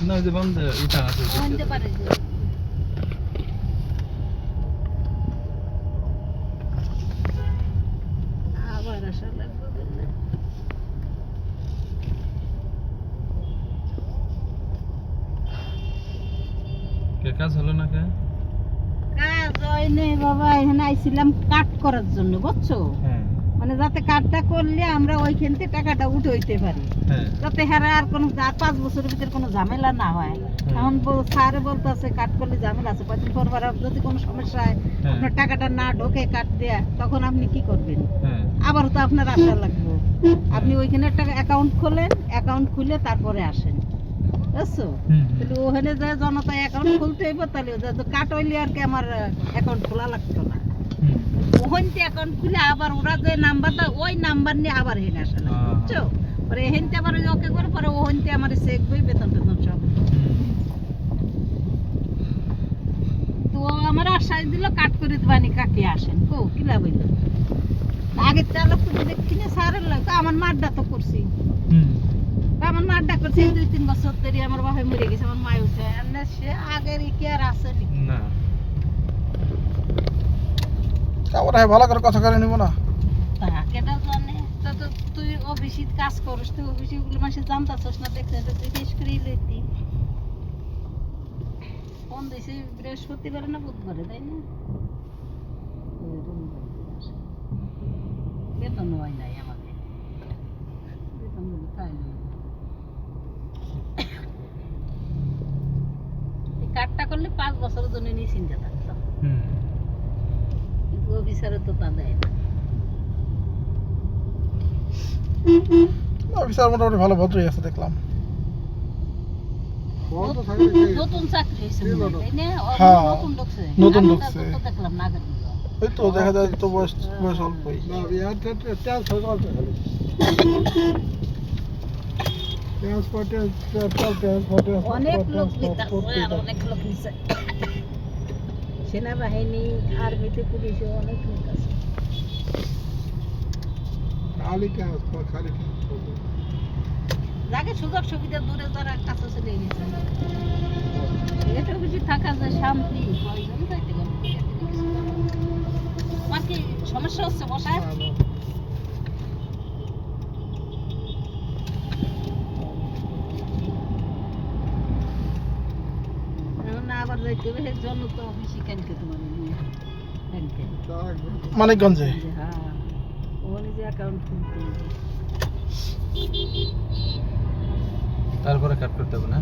না যে বন্ধ এটা আছে বন্ধ পারে যে আবার আসা লাগবে না কে কাজ হলো না কে কাজ হয়নি বাবা এখানে আইছিলাম কাট করার জন্য বুঝছো হ্যাঁ মানে যাতে কাটটা করলে আমরা ওইখান থেকে টাকাটা উঠে হইতে পারি হ্যাঁ যাতে হারা আর কোনো 5 বছরের ভিতরে কোনো ঝামেলা না হয় এখন স্যারে বলতেছে কাট করলে ঝামেলা আছে কয়েকদিন পর পর যদি কোনো সমস্যা হয় আপনার টাকাটা না ঢোকে কাট দেয়া তখন আপনি কি করবেন আবার তো আপনার আসা লাগবে আপনি ওইখানে একটা অ্যাকাউন্ট খোলেন অ্যাকাউন্ট খুলে তারপরে আসেন বুঝছো তাহলে ওখানে যে জনতা অ্যাকাউন্ট খুলতে হইব তাহলে কাট হইলে আর কি আমার অ্যাকাউন্ট খোলা লাগতো না ওখানতে অ্যাকাউন্ট খুলে আবার ওরা যে নাম্বারটা ওই নাম্বার নিয়ে আবার হেনে আসা লাগে বুঝছো পরে হেনতে আবার ওকে করে পরে ওখানতে আমার চেক বই বেতন টেতন সব তো আমার আশ্বাস দিল কাট করে দিবানি কাকে আসেন কো কিলা বইল আগে চালক তো দেখি না সারের লাগে আমার মারডা তো করছি আমার মারডা করছি 2-3 বছর ধরে আমার বাবা মরে গেছে আমার মা উঠে আর সে আগের কি আর আছে না ওরা ভালো করে কথা করে নিব না কেটা জানে তো তুই অফিসে কাজ করিস তুই অফিসে গুলো মাসে জানতাছস না দেখতে তুই বেশ করে লইতি কোন দেশে বৃহস্পতিবার না বুধবারে তাই না বেতন হয় নাই আমাকে বেতন গুলো খাই এই কার্ডটা করলে 5 বছরের জন্য নিয়ে চিন্তা থাকতাম কিন্তু অফিসারে তো তা দেয় না অফিসার মোটামুটি ভালো ভদ্রই আছে দেখলাম নতুন চাকরি হয়েছে তাই না হ্যাঁ নতুন ঢুকছে নতুন ঢুকছে তো দেখলাম না আগে ওই তো দেখা যায় তো বয়স অল্পই অনেক লোক নিতেছে আর অনেক লোক নিচ্ছে সেনাবাহিনী আর্মিতে পুলিশে অনেক নিতেছে যাকে সুযোগ সুবিধা দূরে যারা কাছে চলে গেছে এটা বুঝি থাকা যায় শান্তি প্রয়োজন যাইতে গেলে তোমার কি সমস্যা হচ্ছে বসায় না আবার যাইতে হবে এর জন্য তো অফিসে কালকে তোমার ব্যাংকে মানিকগঞ্জে হ্যাঁ ওখানে যে অ্যাকাউন্ট খুলতে তারপরে কাট করতে হবে না